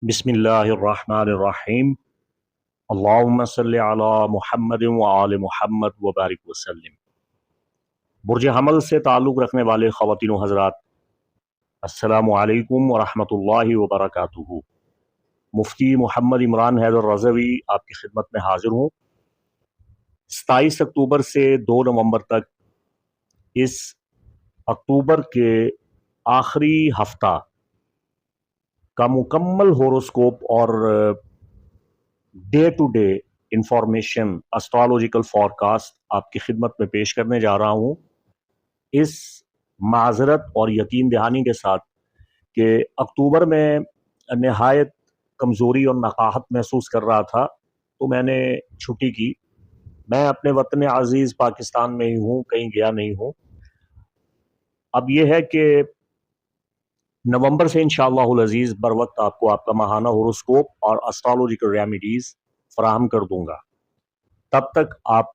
बिस्मिल्लाहिर्रहमानिर्रहीम। अल्लाहुम्मा सल्लि अला मुहम्मद व आले मुहम्मद व बारिक वसल्लिम। बुर्ज हमल से ताल्लुक़ रखने वाले ख़वातीन व हज़रात, अस्सलामु अलैकुम व रहमतुल्लाहि व बरकातुहू। मुफ्ती मोहम्मद इमरान हैदर रज़वी आपकी खिदमत में हाजिर हूँ। 27 अक्टूबर से 2 नवंबर तक इस अक्टूबर के आखिरी हफ्ता का मुकम्मल होरोस्कोप और day to day information astrological forecast आपकी खिदमत में पेश करने जा रहा हूँ, इस माजरत और यकीन दहानी के साथ कि अक्टूबर में नहायत कमज़ोरी और नकाहत महसूस कर रहा था, तो मैंने छुट्टी की। मैं अपने वतन अजीज़ पाकिस्तान में ही हूँ, कहीं गया नहीं हूँ। अब यह है कि नवंबर से इंशाअल्लाहुल अजीज़ बर वक्त आपको आपका माहाना होरोस्कोप और एस्ट्रोलॉजिकल रेमेडीज़ फराहम कर दूंगा। तब तक आप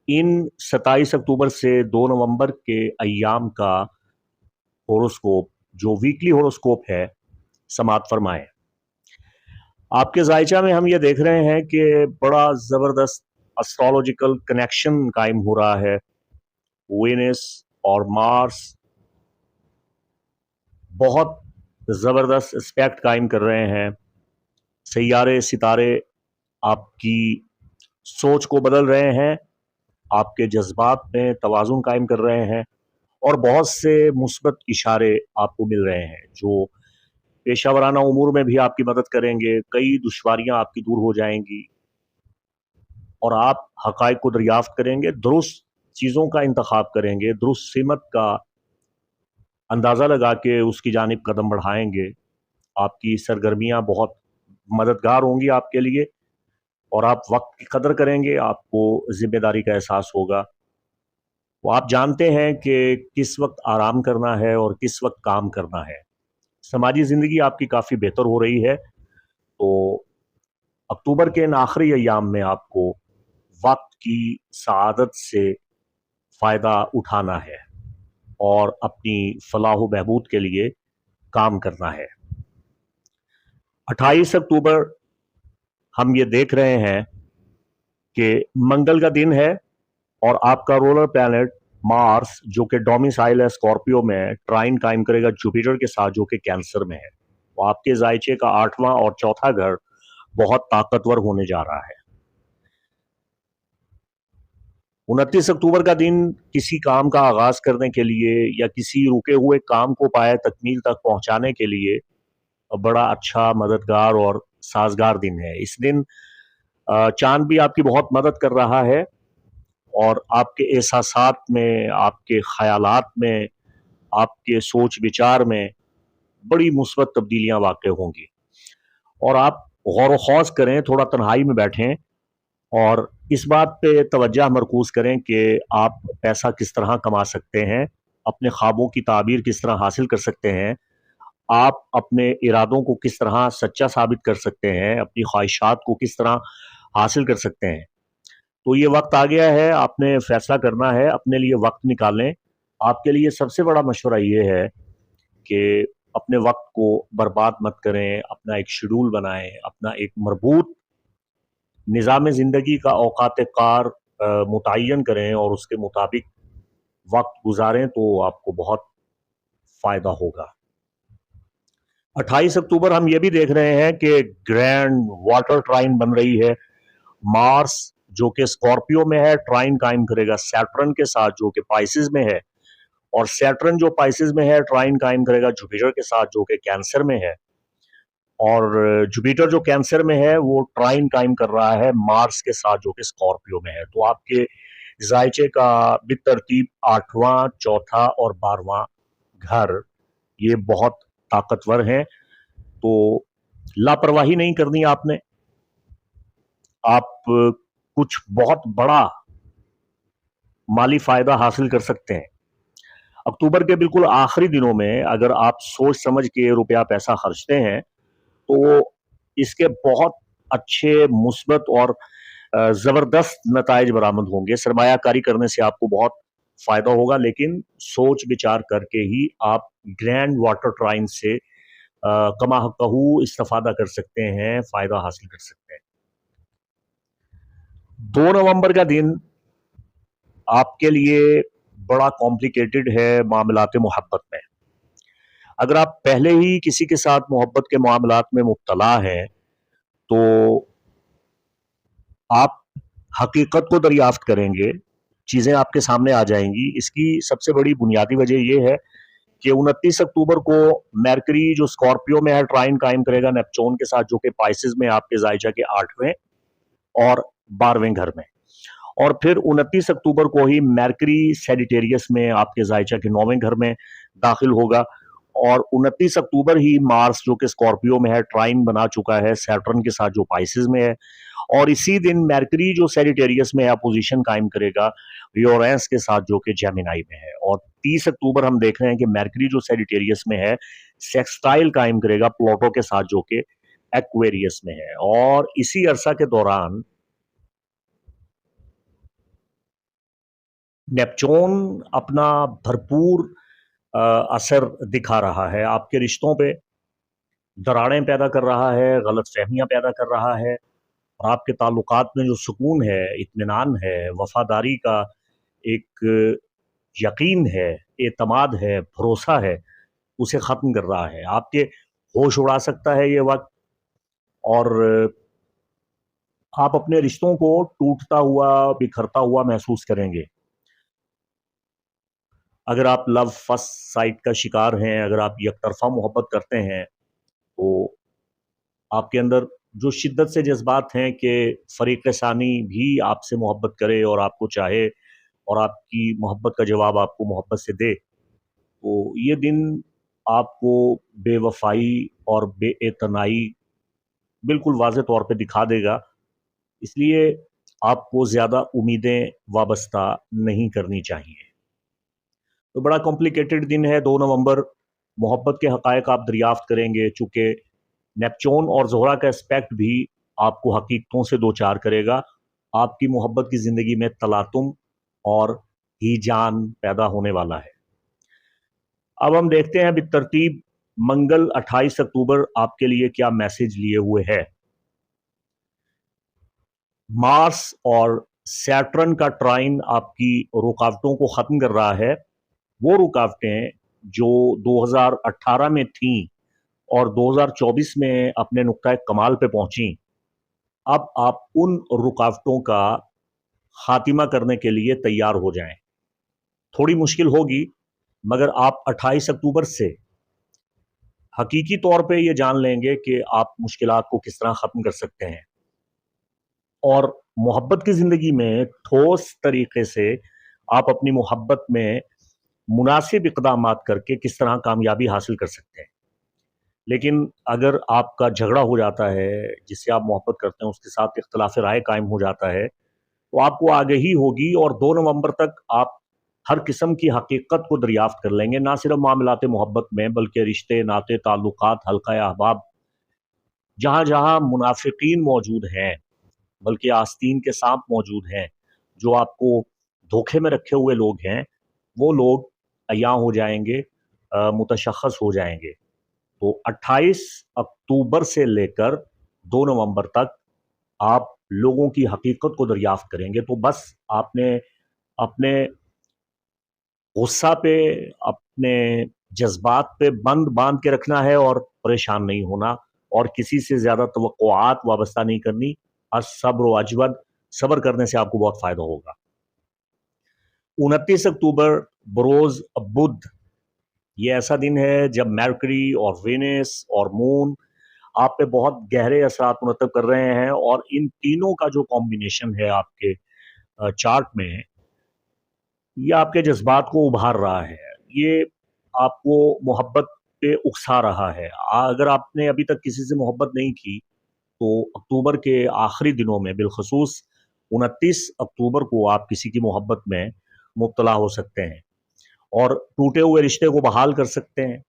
इन 27 अक्टूबर से 2 नवंबर के अय्याम का होरोस्कोप, जो वीकली होरोस्कोप है, समात फरमाएं। आपके जायचा में हम ये देख रहे हैं कि बड़ा ज़बरदस्त एस्ट्रोलॉजिकल कनेक्शन कायम हो रहा है। वेनस और मार्स बहुत ज़बरदस्त एस्पेक्ट कायम कर रहे हैं। सैयारे सितारे आपकी सोच को बदल रहे हैं, आपके जज्बात में तवाज़ुन कायम कर रहे हैं और बहुत से मुस्बत इशारे आपको मिल रहे हैं जो पेशा वराना उमूर में भी आपकी मदद करेंगे। कई दुश्वारियां आपकी दूर हो जाएंगी और आप हक़ाइक़ को दरियाफ्त करेंगे, दुरुस्त चीज़ों का इंतखाब करेंगे, दुरुस्त सिमत का अंदाज़ा लगा के उसकी जानिब कदम बढ़ाएंगे। आपकी सरगर्मियां बहुत मददगार होंगी आपके लिए और आप वक्त की कदर करेंगे, आपको जिम्मेदारी का एहसास होगा। वो आप जानते हैं कि किस वक्त आराम करना है और किस वक्त काम करना है। समाजी ज़िंदगी आपकी काफ़ी बेहतर हो रही है, तो अक्टूबर के इन आखिरी अय्याम में आपको वक्त की सआदत से फ़ायदा उठाना है और अपनी फलाह व बहबूद के लिए काम करना है। 28 अक्टूबर हम ये देख रहे हैं कि मंगल का दिन है और आपका रोलर प्लैनेट मार्स, जो कि डोमिसाइल है स्कॉर्पियो में, ट्राइन कायम करेगा जुपिटर के साथ, जो कि कैंसर में है। वो आपके जायचे का 8वां और चौथा घर बहुत ताकतवर होने जा रहा है। 29 अक्टूबर का दिन किसी काम का आगाज करने के लिए या किसी रुके हुए काम को पाए तकमील तक पहुंचाने के लिए बड़ा अच्छा, मददगार और साजगार दिन है। इस दिन चांद भी आपकी बहुत मदद कर रहा है और आपके एहसासात में, आपके ख्यालात में, आपके सोच विचार में बड़ी मुस्बत तब्दीलियां वाक़ई होंगी और आप गौर व खौज करें, थोड़ा तन्हाई में बैठें और इस बात पे तवज्जो मरकूज़ करें कि आप पैसा किस तरह कमा सकते हैं, अपने ख्वाबों की ताबीर किस तरह हासिल कर सकते हैं, आप अपने इरादों को किस तरह सच्चा साबित कर सकते हैं, अपनी ख्वाहिशात को किस तरह हासिल कर सकते हैं। तो ये वक्त आ गया है, आपने फैसला करना है, अपने लिए वक्त निकालें। आपके लिए सबसे बड़ा मशवरा ये है कि अपने वक्त को बर्बाद मत करें, अपना एक शेड्यूल बनाएं, अपना एक मरबूत निज़ाम ज़िंदगी का औकात कार मुतय्यन करें और उसके मुताबिक वक्त गुजारें, तो आपको बहुत फ़ायदा होगा। 28 अक्टूबर हम ये भी देख रहे हैं कि ग्रैंड वाटर ट्राइन बन रही है। मार्स, जो कि स्कॉर्पियो में है, ट्राइन कायम करेगा सैटर्न के साथ, जो कि पाइसिस में है, और सैटर्न जो पाइसिस में है, ट्राइन कायम करेगा जुपिटर के साथ, जो कि कैंसर में है। और जुपिटर जो कैंसर में है, वो ट्राइन कायम कर रहा है मार्स के साथ, जो कि स्कॉर्पियो में है। तो आपके जायचे का बितरतीब 8वां, चौथा और 12वां घर ये बहुत ताकतवर हैं, तो लापरवाही नहीं करनी आपने। आप कुछ बहुत बड़ा माली फायदा हासिल कर सकते हैं। अक्टूबर के बिल्कुल आखिरी दिनों में अगर आप सोच समझ के रुपया पैसा खर्चते हैं, तो इसके बहुत अच्छे, मुस्बत और ज़बरदस्त नताइज बरामद होंगे। सरमायाकारी करने से आपको बहुत फ़ायदा होगा, लेकिन सोच विचार करके ही आप ग्रैंड वाटर ट्राइन से कमा हक़्क़हू इस्तिफ़ादा कर सकते हैं, फ़ायदा हासिल कर सकते हैं। 2 नवंबर का दिन आपके लिए बड़ा कॉम्प्लिकेटेड है मामलात मोहब्बत में। अगर आप पहले ही किसी के साथ मोहब्बत के मामलात में मुब्तला हैं, तो आप हकीकत को दरियाफ्त करेंगे, चीज़ें आपके सामने आ जाएंगी। इसकी सबसे बड़ी बुनियादी वजह यह है कि 29 अक्टूबर को मरकरी जो स्कॉर्पियो में है ट्राइन कायम करेगा नेपच्यून के साथ, जो कि पाइसेस में आपके ज़ाइचा के 8वें और 12वें घर में, और फिर 29 अक्टूबर को ही मरकरी सेजिटेरियस में आपके ज़ाइचा के 9वें घर में दाखिल होगा, और 29 अक्टूबर ही मार्स जो कि स्कॉर्पियो में है ट्राइन बना चुका है सैटर्न के साथ जो पाइसेस में है, और इसी दिन मरकरी जो सेजिटेरियस में अपोजिशन कायम करेगा यूरेनस के साथ जो कि जेमिनी में है, और 30 अक्टूबर हम देख रहे हैं कि मरकरी जो सेजिटेरियस में है सेक्सटाइल कायम करेगा प्लूटो के साथ जो कि एक्वेरियस में है। और इसी अरसा के दौरान नेपच्यून अपना भरपूर असर दिखा रहा है, आपके रिश्तों पे दरारें पैदा कर रहा है, गलतफहमियां पैदा कर रहा है, और आपके ताल्लुकात में जो सुकून है, इत्मीनान है, वफादारी का एक यकीन है, एतमाद है, भरोसा है, उसे ख़त्म कर रहा है। आपके होश उड़ा सकता है ये वक्त, और आप अपने रिश्तों को टूटता हुआ, बिखरता हुआ महसूस करेंगे। अगर आप लव फर्स्ट साइट का शिकार हैं, अगर आप यकतरफा मोहब्बत करते हैं, तो आपके अंदर जो शिद्दत से जज्बात हैं कि फ़रीक़ सानी भी आपसे मोहब्बत करे और आपको चाहे और आपकी मोहब्बत का जवाब आपको मोहब्बत से दे, तो ये दिन आपको बेवफ़ाई और बेएतनाई बिल्कुल वाज़े तौर पे दिखा देगा। इसलिए आपको ज़्यादा उम्मीदें वाबस्ता नहीं करनी चाहिए। तो बड़ा कॉम्प्लिकेटेड दिन है 2 नवंबर। मोहब्बत के हक़ाइक़ आप दरियाफ़्त करेंगे, चूँकि नेपच्यून और ज़ोहरा का एस्पेक्ट भी आपको हकीकतों से दो चार करेगा। आपकी मोहब्बत की ज़िंदगी में तलातुम और हीजान पैदा होने वाला है। अब हम देखते हैं बितरतीब मंगल 28 अक्टूबर आपके लिए क्या मैसेज लिए हुए है। मार्स और सैटर्न का ट्राइन आपकी रुकावटों को ख़त्म कर रहा है। वो रुकावटें जो 2018 में थीं और 2024 में अपने नुक्ता कमाल पे पहुंची, अब आप उन रुकावटों का खात्मा करने के लिए तैयार हो जाएं। थोड़ी मुश्किल होगी, मगर आप 28 अक्टूबर से हकीकी तौर पे ये जान लेंगे कि आप मुश्किलात को किस तरह ख़त्म कर सकते हैं, और मोहब्बत की ज़िंदगी में ठोस तरीके से आप अपनी मोहब्बत में मुनासिब इक़दामात करके किस तरह कामयाबी हासिल कर सकते हैं। लेकिन अगर आपका झगड़ा हो जाता है, जिससे आप मोहब्बत करते हैं उसके साथ इख्तिलाफ़ राय कायम हो जाता है, तो आपको आगाही होगी और 2 नवंबर तक आप हर किस्म की हकीकत को दरियाफ्त कर लेंगे, ना सिर्फ मामलात मोहब्बत में बल्कि रिश्ते, नाते, ताल्लुकात, हल्का अहबाब, जहाँ जहाँ मुनाफिकीन मौजूद हैं, बल्कि आस्तीन के सांप मौजूद हैं, जो आपको धोखे में रखे हुए लोग हैं, वो लोग अय्यां हो जाएंगे, मुतशख्खस हो जाएंगे। तो 28 अक्टूबर से लेकर 2 नवंबर तक आप लोगों की हकीकत को दरियाफ्त करेंगे। तो बस आपने अपने गुस्सा पे, अपने जज्बात पे बंद बांध के रखना है और परेशान नहीं होना, और किसी से ज़्यादा तवक्कुआत वाबस्ता नहीं करनी। अस्सब्र अजवद, सब्र करने से आपको बहुत फ़ायदा होगा। 29 अक्टूबर बरोज़ बुध, ये ऐसा दिन है जब मरकरी और वेनस और मून आप पे बहुत गहरे असरात मुरतब कर रहे हैं, और इन तीनों का जो कॉम्बिनेशन है आपके चार्ट में, ये आपके जज्बात को उभार रहा है, ये आपको मोहब्बत पे उकसा रहा है। अगर आपने अभी तक किसी से मोहब्बत नहीं की, तो अक्टूबर के आखिरी दिनों में, बिलखसूस 29 अक्टूबर को आप किसी की मोहब्बत में मुब्तला हो सकते हैं और टूटे हुए रिश्ते को बहाल कर सकते हैं।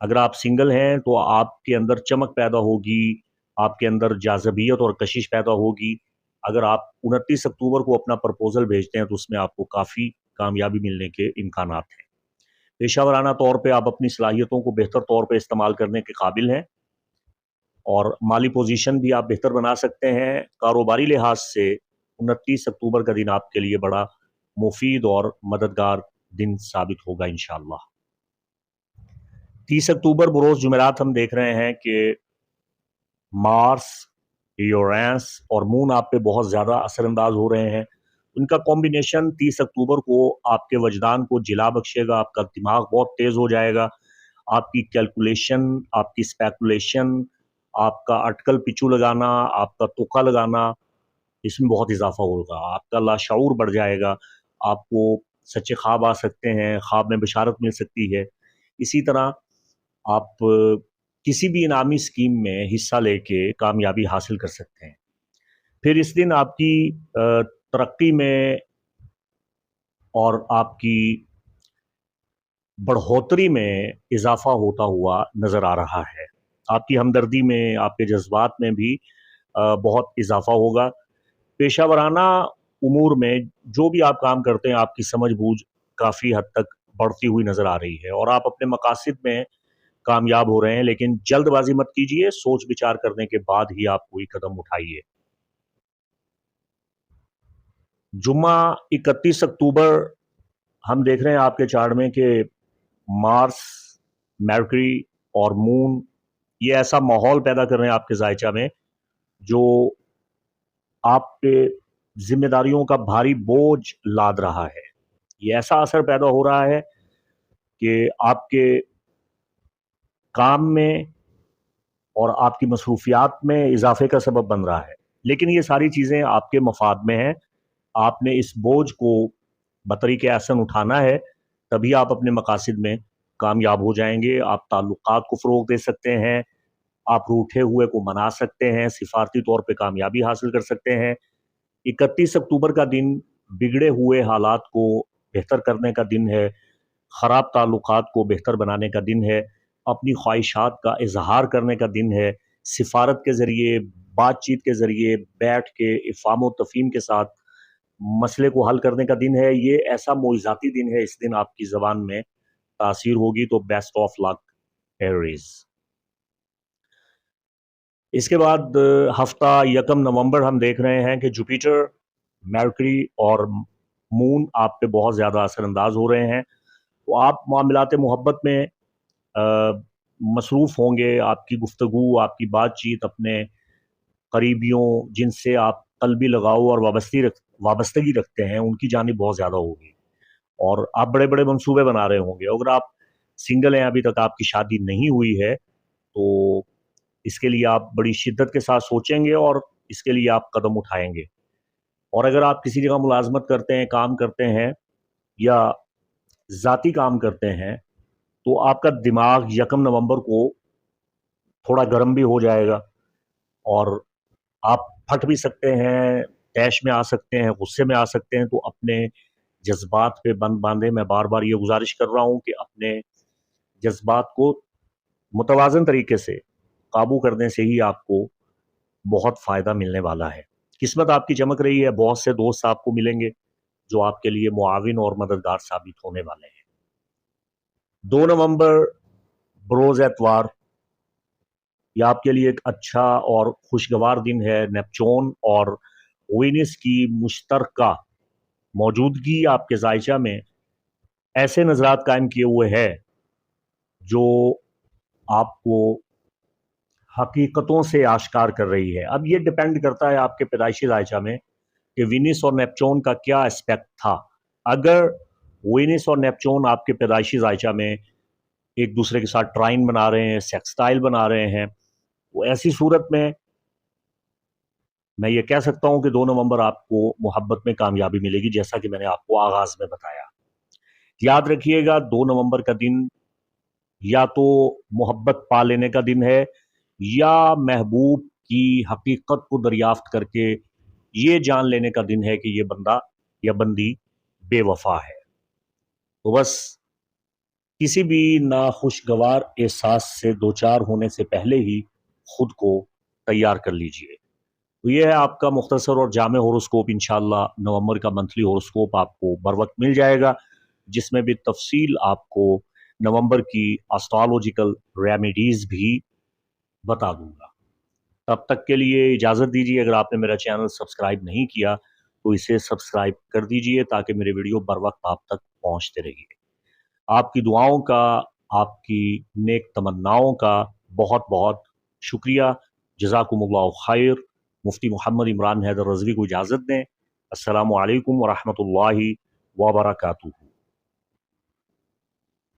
अगर आप सिंगल हैं तो आपके अंदर चमक पैदा होगी, आपके अंदर जाज़बियत और कशिश पैदा होगी। अगर आप 29 अक्टूबर को अपना प्रपोज़ल भेजते हैं तो उसमें आपको काफ़ी कामयाबी मिलने के इम्कानात हैं। पेशा वराना तौर पे आप अपनी सलाहियतों को बेहतर तौर पे इस्तेमाल करने के काबिल हैं और माली पोजीशन भी आप बेहतर बना सकते हैं। कारोबारी लिहाज से 29 अक्टूबर का दिन आपके लिए बड़ा मुफीद और मददगार दिन साबित होगा इंशाअल्लाह। 30 अक्टूबर बरोज़ जुमेरात हम देख रहे हैं कि मार्स, यूरेनस और मून आप पे बहुत ज़्यादा असरअंदाज हो रहे हैं। उनका कॉम्बिनेशन 30 अक्टूबर को आपके वजदान को जिला बख्शेगा, आपका दिमाग बहुत तेज़ हो जाएगा, आपकी कैलकुलेशन, आपकी स्पेकुलेशन, आपका अटकल पिचू लगाना, आपका तुक्का लगाना, इसमें बहुत इजाफा होगा। आपका लाशऊर बढ़ जाएगा, आपको सच्चे ख्वाब आ सकते हैं, ख्वाब में बशारत मिल सकती है। इसी तरह आप किसी भी इनामी स्कीम में हिस्सा लेके कामयाबी हासिल कर सकते हैं। फिर इस दिन आपकी तरक्की में और आपकी बढ़ोतरी में इजाफा होता हुआ नज़र आ रहा है। आपकी हमदर्दी में, आपके जज्बात में भी बहुत इजाफा होगा। पेशा वराना उमूर में जो भी आप काम करते हैं, आपकी समझ बूझ काफ़ी हद तक बढ़ती हुई नज़र आ रही है और आप अपने मकासद में कामयाब हो रहे हैं। लेकिन जल्दबाजी मत कीजिए, सोच विचार करने के बाद ही आप कोई कदम उठाइए। जुम्मा 31 अक्टूबर हम देख रहे हैं आपके चार्ट में कि मार्स, मरकरी और मून ये ऐसा माहौल पैदा कर रहे हैं आपके जायचा में जो आप पे जिम्मेदारियों का भारी बोझ लाद रहा है। ये ऐसा असर पैदा हो रहा है कि आपके काम में और आपकी मसरूफियात में इजाफे का सबब बन रहा है। लेकिन ये सारी चीज़ें आपके मफाद में हैं। आपने इस बोझ को बतरीके एहसन उठाना है, तभी आप अपने मकासद में कामयाब हो जाएंगे। आप ताल्लुकात को फ़रोग़ दे सकते हैं, आप रूठे हुए को मना सकते हैं, सिफारती तौर पे कामयाबी हासिल कर सकते हैं। 31 अक्टूबर का दिन बिगड़े हुए हालात को बेहतर करने का दिन है, ख़राब ताल्लुकात को बेहतर बनाने का दिन है, अपनी ख्वाहिशात का इजहार करने का दिन है, सिफारत के ज़रिए, बातचीत के ज़रिए, बैठ के इफ़ाम व तफ़हीम के साथ मसले को हल करने का दिन है। ये ऐसा मोइज़ाती दिन है, इस दिन आपकी ज़बान में तासीर होगी। तो बेस्ट ऑफ लक एरीज़। इसके बाद हफ्ता 1 नवंबर हम देख रहे हैं कि जुपिटर, मरकरी और मून आप पे बहुत ज़्यादा असरअंदाज हो रहे हैं। तो आप मामलात मोहब्बत में मसरूफ़ होंगे। आपकी गुफ्तगू, आपकी बातचीत अपने करीबियों जिनसे आप क़ल्बी लगाव और वाबस्तगी रखते हैं, उनकी जानिब बहुत ज़्यादा होगी और आप बड़े बड़े मंसूबे बना रहे होंगे। अगर आप सिंगल हैं, अभी तक आपकी शादी नहीं हुई है, तो इसके लिए आप बड़ी शिद्दत के साथ सोचेंगे और इसके लिए आप कदम उठाएंगे। और अगर आप किसी जगह मुलाजमत करते हैं, काम करते हैं या ज़ाती काम करते हैं, तो आपका दिमाग 1 नवंबर को थोड़ा गर्म भी हो जाएगा और आप फट भी सकते हैं, तैश में आ सकते हैं, गुस्से में आ सकते हैं। तो अपने जज्बात पे बंद बांधे। मैं बार बार ये गुजारिश कर रहा हूँ कि अपने जज्बात को मुतवाज़न तरीके से काबू करने से ही आपको बहुत फ़ायदा मिलने वाला है। किस्मत आपकी चमक रही है, बहुत से दोस्त आपको मिलेंगे जो आपके लिए मुआविन और मददगार साबित होने वाले हैं। 2 नवंबर बरोज़ एतवार, यह आपके लिए एक अच्छा और खुशगवार दिन है। नेपच्यून और वीनस की मुश्तरका मौजूदगी आपके जायचा में ऐसे नज़रात कायम किए हुए है जो आपको हकीकतों से आश्कार कर रही है। अब ये डिपेंड करता है आपके पैदाइशी जायचा में कि वीनस और नेपच्यून का क्या एस्पेक्ट था। अगर वीनस और नेपच्यून आपके पैदाइशी जायचा में एक दूसरे के साथ ट्राइन बना रहे हैं, सेक्सटाइल बना रहे हैं, तो ऐसी सूरत में मैं ये कह सकता हूं कि 2 नवंबर आपको मोहब्बत में कामयाबी मिलेगी, जैसा कि मैंने आपको आगाज में बताया। याद रखिएगा, 2 नवंबर का दिन या तो मोहब्बत पा लेने का दिन है या महबूब की हकीकत को दरियाफ्त करके ये जान लेने का दिन है कि ये बंदा या बंदी बेवफा है। तो बस किसी भी नाखुशगवार एहसास से दो चार होने से पहले ही खुद को तैयार कर लीजिए। तो ये है आपका मुख्तसर और जामे होरोस्कोप। इंशाल्लाह नवंबर का मंथली होरोस्कोप आपको बर वक्त मिल जाएगा, जिसमें भी तफसील आपको نومبر کی اسٹرالوجیکل ریمیڈیز بھی بتا دوں گا۔ تب تک کے لیے اجازت دیجیے، اگر آپ نے میرا چینل سبسکرائب نہیں کیا تو اسے سبسکرائب کر دیجیے تاکہ میرے ویڈیو بر وقت آپ تک پہنچتے رہیے۔ آپ کی دعاؤں کا، آپ کی نیک تمناؤں کا بہت بہت شکریہ۔ جزاکم اللہ خیر۔ مفتی محمد عمران حیدر رضوی کو اجازت دیں۔ السلام علیکم ورحمۃ اللہ وبرکاتہ۔